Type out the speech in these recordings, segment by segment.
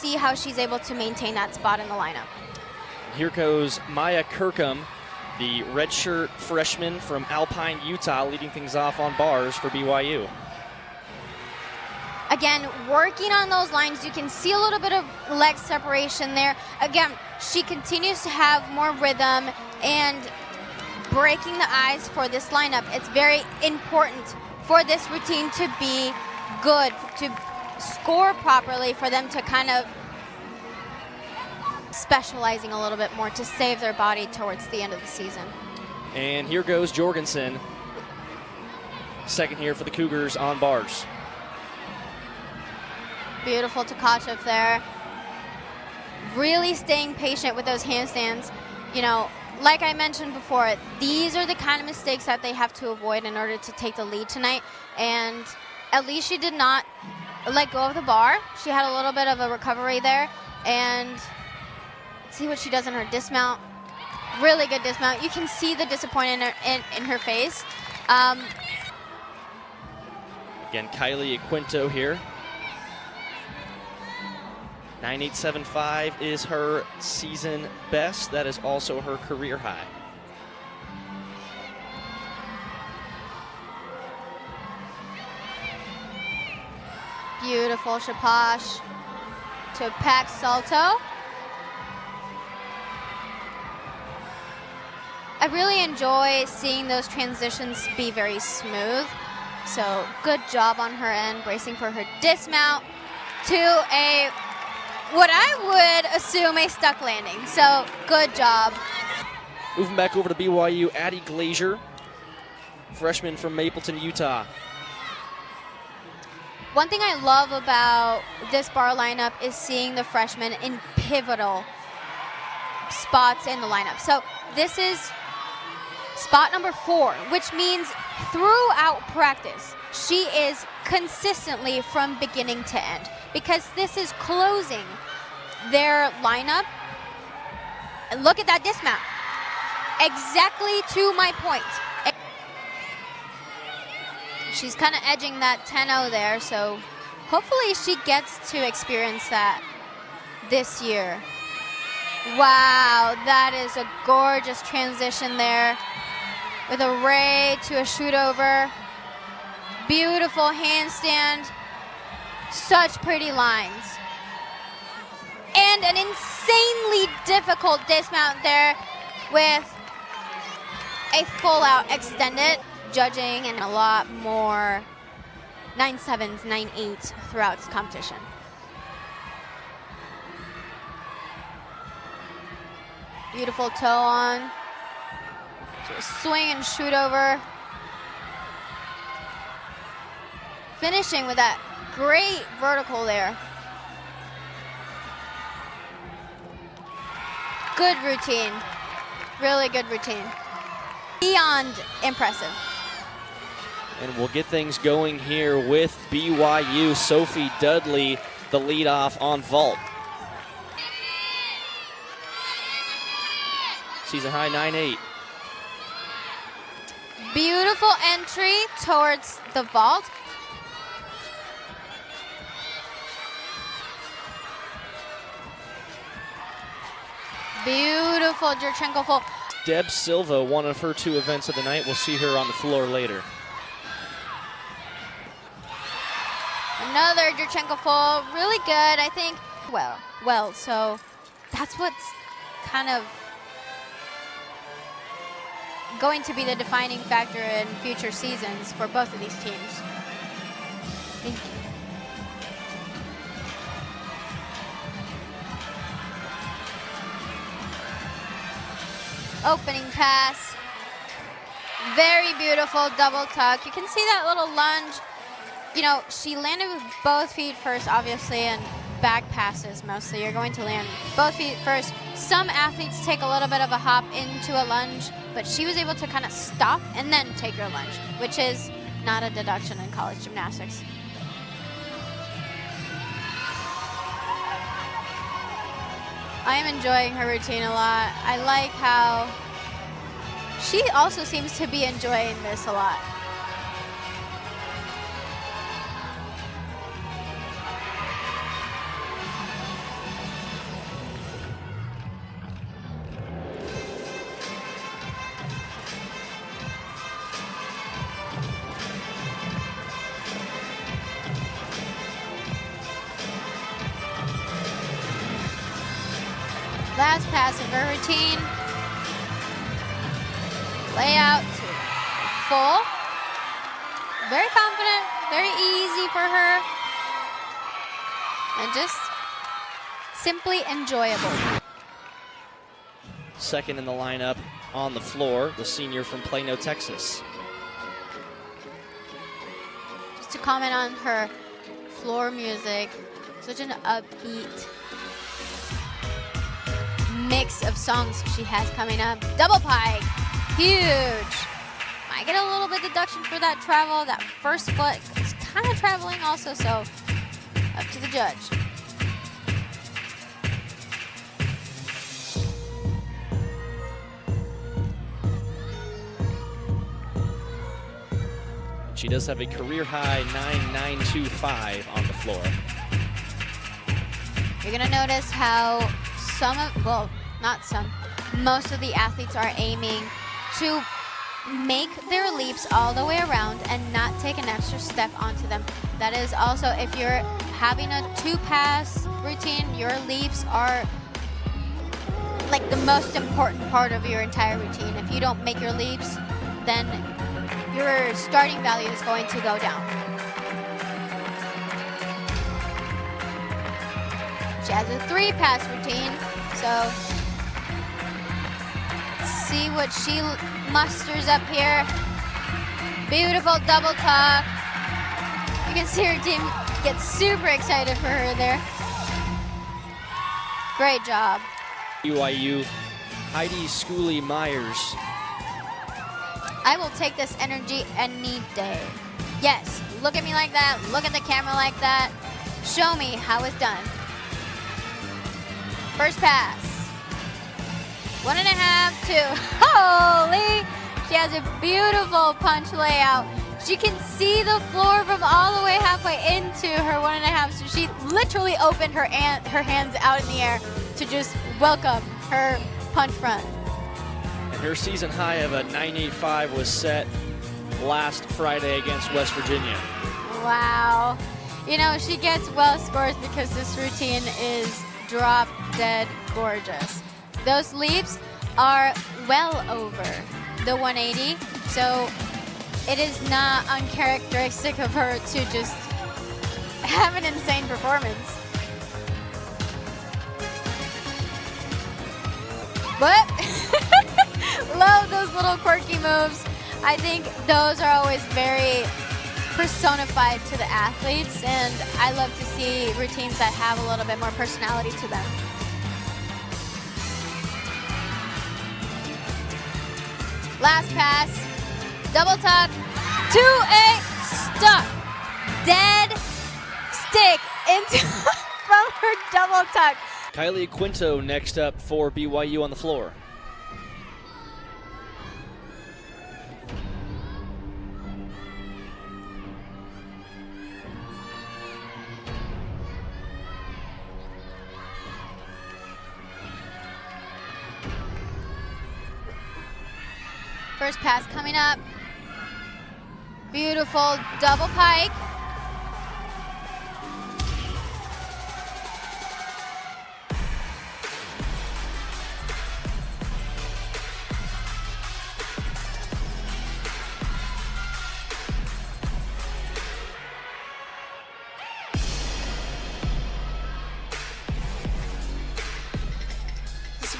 See how she's able to maintain that spot in the lineup. Here goes Maya Kirkham, the redshirt freshman from Alpine, Utah, leading things off on bars for BYU. Again, working on those lines, you can see a little bit of leg separation there. Again, she continues to have more rhythm and breaking the eyes for this lineup. It's very important for this routine to be good, to score properly, for them to kind of specializing a little bit more to save their body towards the end of the season. And here goes Jorgensen, second here for the Cougars on bars. Beautiful Tkachev there. Really staying patient with those handstands. You know, like I mentioned before, these are the kind of mistakes that they have to avoid in order to take the lead tonight. And at least she did not let go of the bar. She had a little bit of a recovery there. And let's see what she does in her dismount. Really good dismount. You can see the disappointment in her face. Again, Kylie Aquinto here. 9.875 is her season best. That is also her career high. Beautiful Shapash to Pack Salto. I really enjoy seeing those transitions be very smooth. So good job on her end, bracing for her dismount to a, what I would assume, a stuck landing. So good job. Moving back over to BYU, Addie Glazier, freshman from Mapleton, Utah. One thing I love about this bar lineup is seeing the freshmen in pivotal spots in the lineup. So this is spot number 4, which means throughout practice, she is consistently from beginning to end, because this is closing their lineup. And look at that dismount. Exactly to my point. She's kind of edging that 10-0 there, so hopefully she gets to experience that this year. Wow, that is a gorgeous transition there with a ray to a shoot over. Beautiful handstand. Such pretty lines. And an insanely difficult dismount there with a full out extended. Judging and a lot more 9.7s, 9.8s throughout this competition. Beautiful toe on. So a swing and shoot over. Finishing with that great vertical there. Good routine. Really good routine. Beyond impressive. And we'll get things going here with BYU. Sophie Dudley, the leadoff on vault. Season high 9.8. Beautiful entry towards the vault. Beautiful Jurchenko full. Deb Silva, one of her 2 events of the night. We'll see her on the floor later. Another Jurchenko full, really good, I think. Well, so that's what's kind of going to be the defining factor in future seasons for both of these teams. Opening pass. Very beautiful double tuck. You can see that little lunge. You know, she landed with both feet first, obviously, and back passes mostly. You're going to land both feet first. Some athletes take a little bit of a hop into a lunge, but she was able to kind of stop and then take her lunge, which is not a deduction in college gymnastics. I am enjoying her routine a lot. I like how she also seems to be enjoying this a lot. Last pass of her routine. Layout to full. Very confident, very easy for her. And just simply enjoyable. Second in the lineup on the floor, the senior from Plano, Texas. Just to comment on her floor music, such an upbeat mix of songs she has coming up. Double pike, huge. Might get a little bit deduction for that travel. That first foot is kind of traveling also, so up to the judge. She does have a career high 9.925 on the floor. You're gonna notice how most of the athletes are aiming to make their leaps all the way around and not take an extra step onto them. That is also, if you're having a 2-pass routine, your leaps are like the most important part of your entire routine. If you don't make your leaps, then your starting value is going to go down. She has a 3-pass routine, so let's see what she musters up here. Beautiful double tuck. You can see her team get super excited for her there. Great job. BYU, Heidi Schooley-Myers. I will take this energy any day. Yes, look at me like that, look at the camera like that. Show me how it's done. First pass. 1.5, 2. Holy! She has a beautiful punch layout. She can see the floor from all the way halfway into her 1.5, so she literally opened her hands out in the air to just welcome her punch front. And her season high of a 9.85 was set last Friday against West Virginia. Wow. You know, she gets well scores because this routine is drop dead gorgeous. Those leaps are well over the 180, so it is not uncharacteristic of her to just have an insane performance. But love those little quirky moves. I think those are always very personified to the athletes, and I love to see routines that have a little bit more personality to them. Last pass, double tuck, to a stuck, dead stick into from her double tuck. Kylie Quinto next up for BYU on the floor. First pass coming up. Beautiful double pike.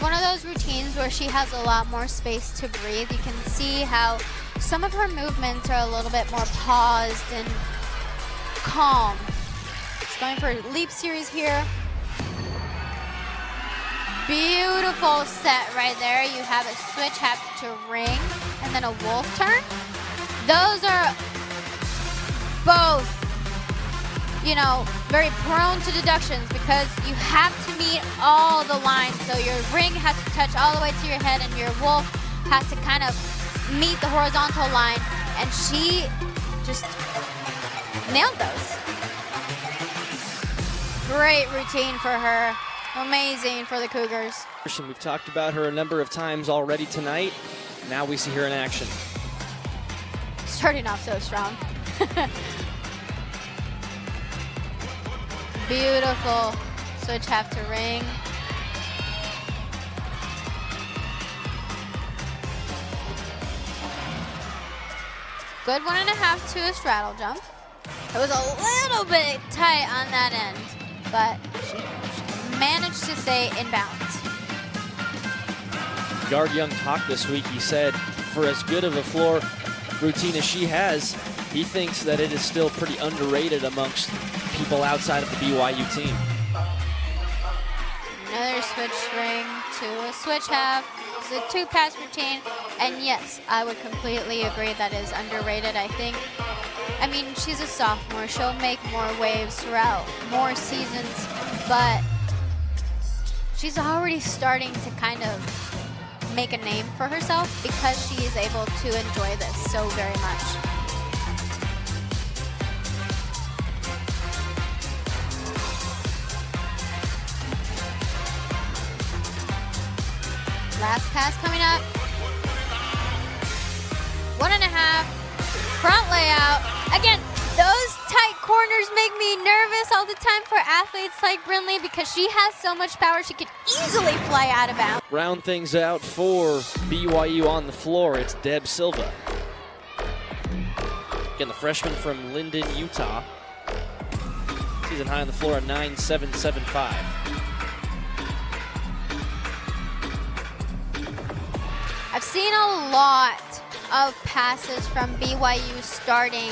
One of those routines where she has a lot more space to breathe. You can see how some of her movements are a little bit more paused and calm. She's going for a leap series here. Beautiful set right there. You have a switch half to ring and then a wolf turn. Those are both, you know, very prone to deductions because you have to meet all the lines. So your ring has to touch all the way to your head and your wolf has to kind of meet the horizontal line. And she just nailed those. Great routine for her. Amazing for the Cougars. We've talked about her a number of times already tonight. Now we see her in action. Starting off so strong. Beautiful switch half to ring. good 1.5 to a straddle jump. It was a little bit tight on that end, but she managed to stay in bounds. Guard Young talked this week. He said for as good of a floor routine as she has, he thinks that it is still pretty underrated amongst people outside of the BYU team. Another switch swing to a switch half. It's a 2-pass routine. And yes, I would completely agree that is underrated. I mean, she's a sophomore. She'll make more waves throughout more seasons, but she's already starting to kind of make a name for herself because she is able to enjoy this so very much. Last pass coming up. 1.5, front layout. Again, those tight corners make me nervous all the time for athletes like Brindley because she has so much power, she could easily fly out of bounds. Round things out for BYU on the floor, it's Deb Silva. Again, the freshman from Linden, Utah. Season high on the floor at 9.775. I've seen a lot of passes from BYU starting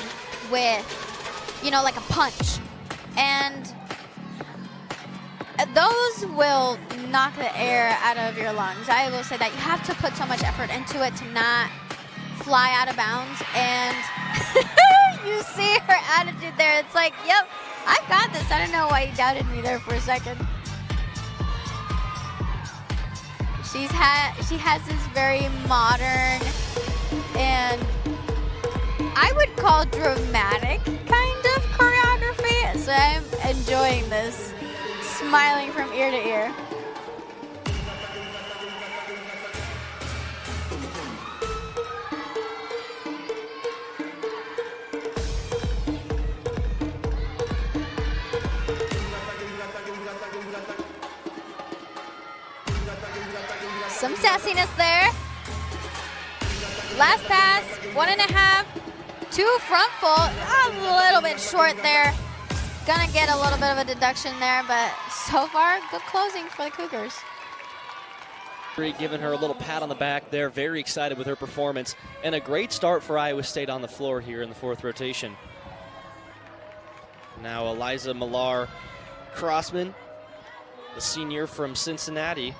with, you know, like a punch. And those will knock the air out of your lungs. I will say that you have to put so much effort into it to not fly out of bounds. And you see her attitude there. It's like, yep, I got this. I don't know why you doubted me there for a second. She has this very modern and I would call dramatic kind of choreography. So I'm enjoying this, smiling from ear to ear. Some sassiness there. Last pass, 1.5 to front full. A little bit short there. Gonna get a little bit of a deduction there, but so far, good closing for the Cougars. Giving her a little pat on the back there. Very excited with her performance. And a great start for Iowa State on the floor here in the 4th rotation. Now Eliza Millar-Crossman, the senior from Cincinnati.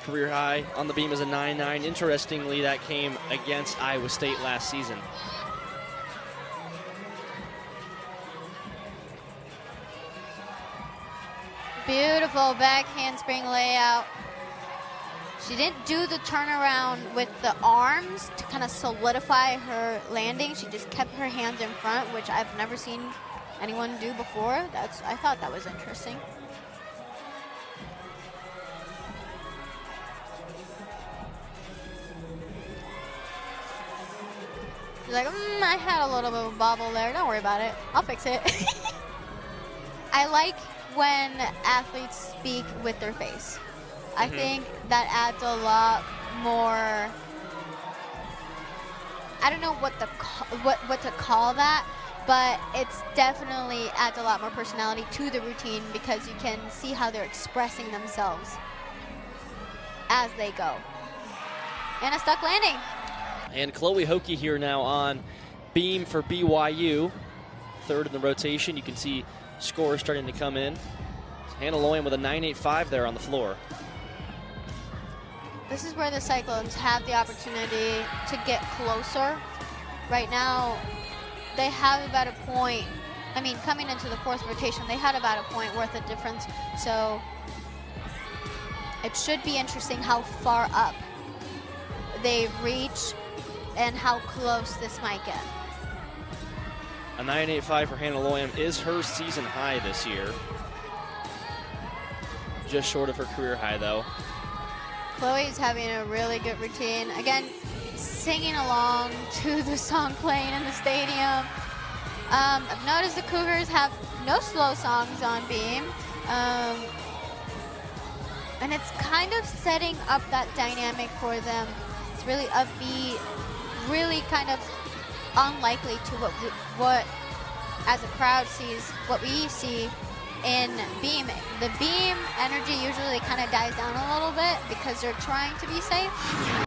Career high on the beam is a 9.9. Interestingly, that came against Iowa State last season. Beautiful back handspring layout. She didn't do the turnaround with the arms to kind of solidify her landing. She just kept her hands in front, which I've never seen anyone do before. I thought that was interesting. She's like, I had a little bit of a bobble there. Don't worry about it. I'll fix it. I like when athletes speak with their face. I think that adds a lot more. I don't know what to call that, but it's definitely adds a lot more personality to the routine because you can see how they're expressing themselves as they go. And a stuck landing. And Chloe Hokie here now on beam for BYU. 3rd in the rotation. You can see scores starting to come in. Hannah Loyan with a 9.85 there on the floor. This is where the Cyclones have the opportunity to get closer. Right now, they have about a point. I mean, coming into the 4th rotation, they had about a point worth of difference. So it should be interesting how far up they reach and how close this might get. A 9.85 for Hannah Loyan is her season high this year. Just short of her career high, though. Chloe's having a really good routine. Again, singing along to the song playing in the stadium. I've noticed the Cougars have no slow songs on beam. And it's kind of setting up that dynamic for them It's really upbeat, really kind of unlikely to what as a crowd sees, what we see in beam. The beam energy usually kind of dies down a little bit because they're trying to be safe.